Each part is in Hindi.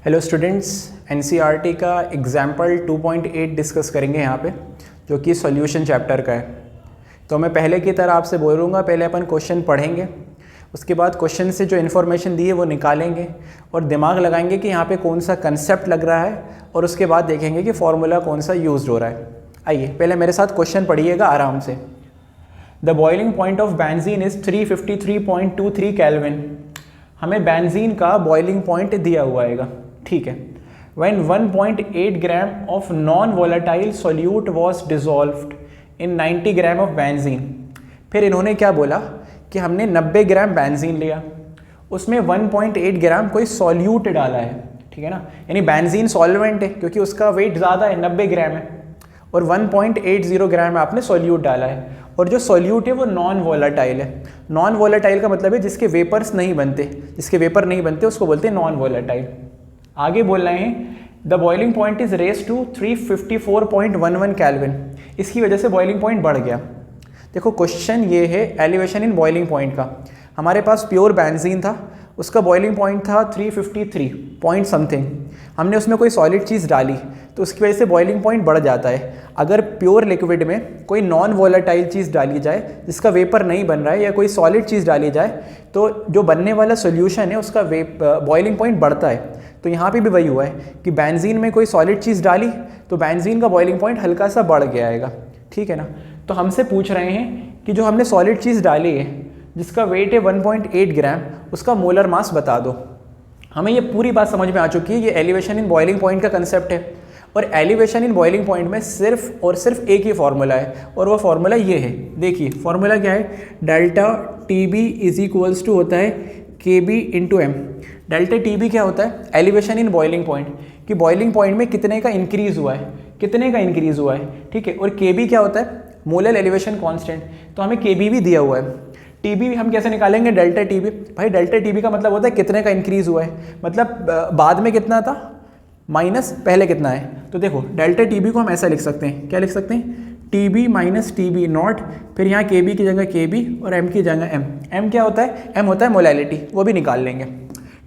हेलो स्टूडेंट्स, एनसीईआरटी का एग्जाम्पल 2.8 डिस्कस करेंगे यहाँ पे, जो कि सॉल्यूशन चैप्टर का है। तो मैं पहले की तरह आपसे बोलूँगा, पहले अपन क्वेश्चन पढ़ेंगे, उसके बाद क्वेश्चन से जो इन्फॉर्मेशन दी है वो निकालेंगे और दिमाग लगाएंगे कि यहाँ पे कौन सा कंसेप्ट लग रहा है, और उसके बाद देखेंगे कि फॉर्मूला कौन सा यूज हो रहा है। आइए पहले मेरे साथ क्वेश्चन पढ़िएगा आराम से। The boiling point of benzene is 353.23 kelvin. हमें बेंजीन का बॉइलिंग पॉइंट दिया हुआ है, ठीक है। When 1.8 gram of non volatile solute was dissolved in 90 gram of benzene. फिर इन्होंने क्या बोला कि हमने 90 ग्राम बेंजीन लिया, उसमें 1.8 ग्राम कोई सॉल्यूट डाला है, ठीक है ना। यानी बेंजीन सॉल्वेंट है क्योंकि उसका वेट ज़्यादा है, 90 ग्राम है, और 1.80 ग्राम आपने सॉल्यूट डाला है, और जो सॉल्यूट है वो नॉन वोलेटाइल है। नॉन वोलेटाइल का मतलब है जिसके वेपर्स नहीं बनते, जिसके वेपर नहीं बनते उसको बोलते हैं नॉन वोलेटाइल। आगे बोल रहे हैं the boiling point is raise to 354.11 kelvin. इसकी वजह से बॉइलिंग पॉइंट बढ़ गया। देखो क्वेश्चन ये है एलिवेशन इन बॉइलिंग पॉइंट का। हमारे पास प्योर बेंजीन था, उसका बॉइलिंग पॉइंट था 353 पॉइंट समथिंग। हमने उसमें कोई सॉलिड चीज़ डाली तो उसकी वजह से बॉइलिंग पॉइंट बढ़ जाता है। अगर प्योर लिक्विड में कोई नॉन वोलेटाइल चीज़ डाली जाए जिसका वेपर नहीं बन रहा है, या कोई सॉलिड चीज़ डाली जाए, तो जो बनने वाला सोल्यूशन है उसका बॉइलिंग पॉइंट बढ़ता है। तो यहाँ पे भी वही हुआ है कि बेंजीन में कोई सॉलिड चीज़ डाली तो बेंजीन का बॉइलिंग पॉइंट हल्का सा बढ़ गया आएगा, ठीक है ना। तो हमसे पूछ रहे हैं कि जो हमने सॉलिड चीज़ डाली है जिसका वेट है 1.8 ग्राम, उसका मोलर मास बता दो। हमें ये पूरी बात समझ में आ चुकी है, ये एलिवेशन इन बॉइलिंग पॉइंट का कंसेप्ट है। और एलिवेशन इन बॉइलिंग पॉइंट में सिर्फ और सिर्फ एक ही फार्मूला है, और वो फार्मूला ये है। देखिए फार्मूला क्या है, delta T B is equals to होता है K B into M. Delta T B क्या होता है, एलिवेशन इन बॉइलिंग पॉइंट, कि बॉइलिंग पॉइंट में कितने का इंक्रीज़ हुआ है, कितने का इंक्रीज़ हुआ है, ठीक है। और के बी क्या होता है, मोलर एलिवेशन कांस्टेंट। तो हमें के बी भी दिया हुआ है। टी बी हम कैसे निकालेंगे, डेल्टा टी बी। भाई डेल्टा टी बी का मतलब होता है कितने का इंक्रीज़ हुआ है, मतलब बाद में कितना था माइनस पहले कितना है। तो देखो डेल्टा टी बी को हम ऐसा लिख सकते हैं, क्या लिख सकते हैं, T B minus T B naught, फिर यहाँ के बी की जगह के बी और एम की जगह एम। एम क्या होता है, एम होता है मोलैलिटी, वो भी निकाल लेंगे।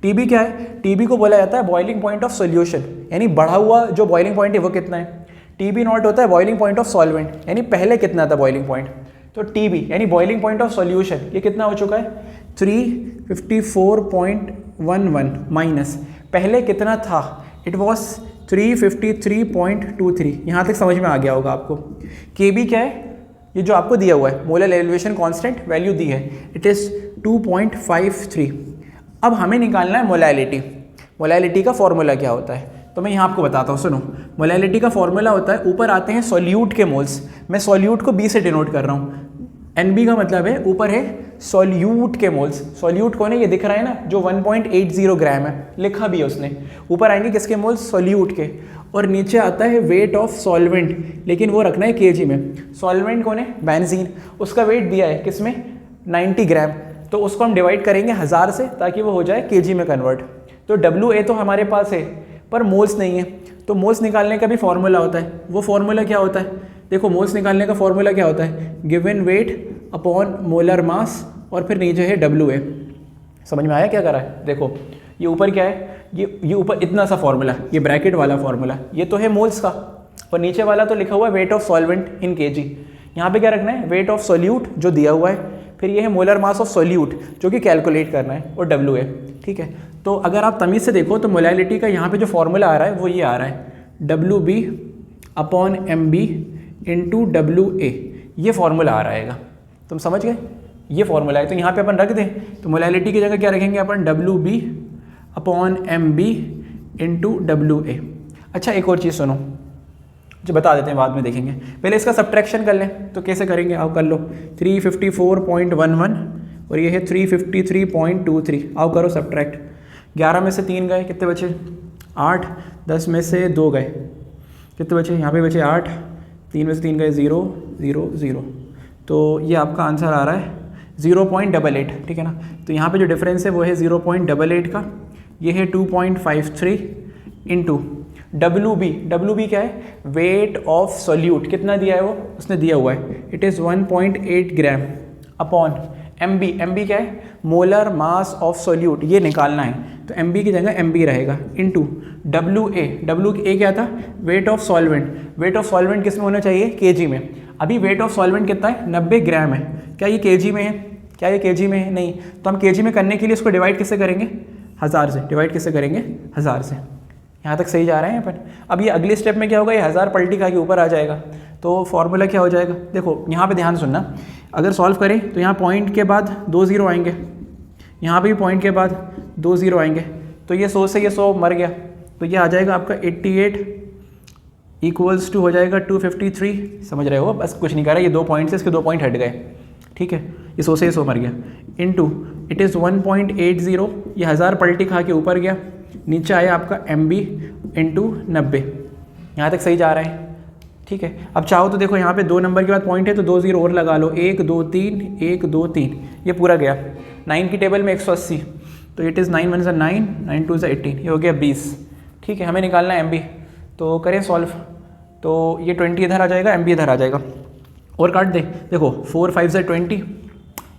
टी बी क्या है, टी बी को बोला जाता है बॉइलिंग पॉइंट ऑफ सोल्यूशन, यानी बढ़ा हुआ जो बॉइलिंग पॉइंट है वो कितना है। टी बी नॉट होता है बॉइलिंग पॉइंट ऑफ सॉल्वेंट, यानी पहले कितना था बॉइलिंग पॉइंट। तो टी बी यानी बॉइलिंग पॉइंट ऑफ सॉल्यूशन, ये कितना हो चुका है 354.11 माइनस पहले कितना था, इट वॉज 353.23। यहाँ तक समझ में आ गया होगा आपको। के बी क्या है, ये जो आपको दिया हुआ है मोलर एलिवेशन कांस्टेंट वैल्यू दी है, इट इज़ 2.53। अब हमें निकालना है मोलैलिटी। मोलैलिटी का फॉर्मूला क्या होता है, तो मैं यहाँ आपको बताता हूँ, सुनो। मोलैलिटी का फॉर्मूला होता है, ऊपर आते हैं सॉल्यूट के मोल्स। मैं सॉल्यूट को बी से डिनोट कर रहा हूँ। एन बी का मतलब है ऊपर है सॉल्यूट के मोल्स। सॉल्यूट कौन है, ये दिख रहा है ना, जो 1.80 ग्राम है, लिखा भी है उसने। ऊपर आएंगे किसके मोल्स, सॉल्यूट के, और नीचे आता है वेट ऑफ सॉल्वेंट, लेकिन वो रखना है केजी में। सॉल्वेंट कौन है, बेंजीन, उसका वेट दिया है किसमें 90 ग्राम, तो उसको हम डिवाइड करेंगे 1000 से ताकि वो हो जाए केजी में कन्वर्ट। तो WA तो हमारे पास है पर मोल्स नहीं है, तो मोल्स निकालने का भी फॉर्मूला होता है। वो फॉर्मूला क्या होता है, देखो मोल्स निकालने का फॉर्मूला क्या होता है, given weight upon molar mass, और फिर नीचे है WA। समझ में आया क्या करा है, देखो ये ऊपर क्या है, ये ऊपर इतना सा फॉर्मूला, ये ब्रैकेट वाला फॉर्मूला, ये तो है मोल्स का, और नीचे वाला तो लिखा हुआ है weight of solvent in KG. यहाँ पे क्या रखना है, वेट ऑफ सोल्यूट जो दिया हुआ है, फिर ये है मोलर मास ऑफ सोल्यूट जो कि कैलकुलेट करना है, और WA, ठीक है। तो अगर आप तमीज़ से देखो तो मोलैलिटी का यहाँ पे जो फॉर्मूला आ रहा है वो ये आ रहा है, WB upon MB into WA, ये फॉर्मूला आ रहेगा। तुम समझ गए, ये फॉर्मूला है। तो यहाँ पे अपन रख दें, तो मोलैलिटी की जगह क्या रखेंगे अपन, WB upon MB into WA। अच्छा एक और चीज़ सुनो, जो बता देते हैं बाद में देखेंगे, पहले इसका सब्ट्रैक्शन कर लें। तो कैसे करेंगे, आओ कर लो। 354.11 और ये है 353.23, आओ करो सब्ट्रैक्ट। 11 में से 3 गए, कितने बचे 8, 10 में से 2 गए, कितने बचे, यहाँ पे बचे 8, 3 में से 3 गए 0, 0, 0। तो ये आपका आंसर आ रहा है 0.88, ठीक है ना। तो यहाँ पे जो डिफरेंस है वो है 0.88 का, ये है 2.53 इंटू WB क्या है, वेट ऑफ सोल्यूट, कितना दिया है वो उसने दिया हुआ है, it is 1.8 gram upon MB क्या है, मोलर मास ऑफ सोल्यूट, ये निकालना है। तो एम बी की जगह एम बी रहेगा इनटू डब्ल्यू ए क्या था, weight of solvent. Weight of solvent किस में होना चाहिए, केजी में। अभी वेट ऑफ सॉल्वेंट कितना है, 90 ग्राम है। क्या ये केजी में है, क्या ये केजी में है, नहीं। तो हम केजी में करने के लिए इसको डिवाइड किससे करेंगे, 1000 से। डिवाइड किससे करेंगे, 1000 से। यहाँ तक सही जा रहे हैं अपन। अब ये अगले स्टेप में क्या होगा, ये 1000 पलटी खा के ऊपर आ जाएगा। तो फॉर्मूला क्या हो जाएगा, देखो यहाँ पे ध्यान सुनना, अगर सॉल्व करें तो यहाँ पॉइंट के बाद 2 0 आएंगे, यहाँ पे भी पॉइंट के बाद 2 0 आएंगे। तो ये 100 से ये 100 मर गया, तो ये आ जाएगा आपका 88 इक्वल्स टू हो जाएगा 253। समझ रहे हो, बस कुछ नहीं कर रहा, ये 2 पॉइंट से इसके 2 पॉइंट हट गए, ठीक है। ये 100 से ये 100 मर गया, इनटू इट इज़ 1.80, ये 1000 पलटी खा के ऊपर गया, नीचे आया आपका एम बी इंटू 90। यहाँ तक सही जा रहा है, ठीक है। अब चाहो तो देखो यहाँ पे 2 नंबर के बाद पॉइंट है तो 2 0 और लगा लो, 1 2 3 1 2 3, ये पूरा गया। 9 की टेबल में 180, तो इट इज़ 9 1 ज़ा 9, 9 2 ज़ा 18, ये हो गया 20, ठीक है। हमें निकालना है एम बी, तो करें सॉल्व। तो ये 20 इधर आ जाएगा, एम बी इधर आ जाएगा, और काट दे। देखो 4 5 ज़ा 20,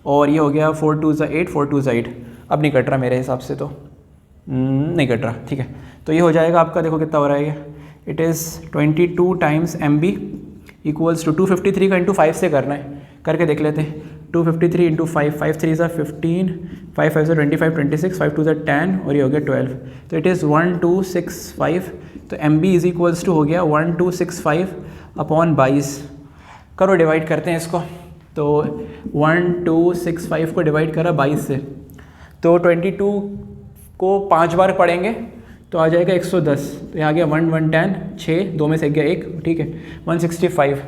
और ये हो गया 4 2 ज़ा 8, 4 2 ज़ा 8। अब नहीं कट रहा मेरे हिसाब से, तो नहीं कट रहा, ठीक है। तो ये हो जाएगा आपका, देखो कितना हो रहा है ये, it is 22 times M B equals to 253 का इंटू 5 से करना है, करके देख लेते हैं। 253 इंटू 5, 5 3 ज़ा 15, 5 5 ज़ा 25 26, 5 2 ज़ा 10, और ये हो गया 12। तो इट इज़ 1265। तो M B is equals to हो गया 1265 अपॉन 22। करो डिवाइड करते हैं इसको, तो 1265 को डिवाइड करा 22 से, तो 22 को 5 बार पढ़ेंगे तो आ जाएगा 110। तो यहाँ आ गया 1 1 10, 6 2 में से गया 1, ठीक है, 165।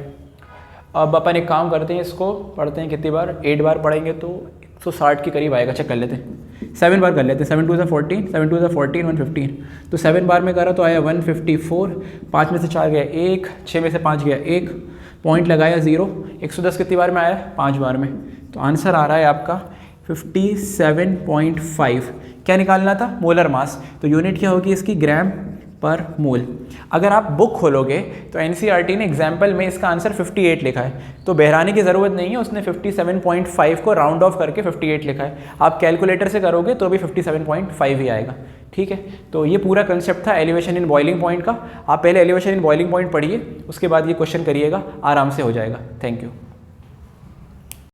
अब अपन एक काम करते हैं, इसको पढ़ते हैं कितनी बार, 8 बार पढ़ेंगे तो 160 के करीब आएगा। चेक कर लेते हैं, 7 बार कर लेते हैं। 7 2 ज़ा 14, 7 2 ज़ा 14, 115। तो 7 बार में करा तो आया 154, 5 में से 4 गया 1, 6 में से 5 गया 1, पॉइंट लगाया 0। 110 कितनी बार में आया, 5 बार में। तो आंसर आ रहा है आपका 57.5। क्या निकालना था, मोलर मास। तो यूनिट क्या होगी इसकी, ग्राम पर मोल। अगर आप बुक खोलोगे तो एनसीईआरटी ने एग्जाम्पल में इसका आंसर 58 लिखा है, तो बहराने की ज़रूरत नहीं है, उसने 57.5 को राउंड ऑफ करके 58 लिखा है। आप कैलकुलेटर से करोगे तो भी 57.5 ही आएगा, ठीक है। तो ये पूरा कंसेप्ट था एलिवेशन इन बॉइलिंग पॉइंट का। आप पहले एलिवेशन इन बॉइलिंग पॉइंट पढ़िए, उसके बाद ये क्वेश्चन करिएगा, आराम से हो जाएगा। Thank you.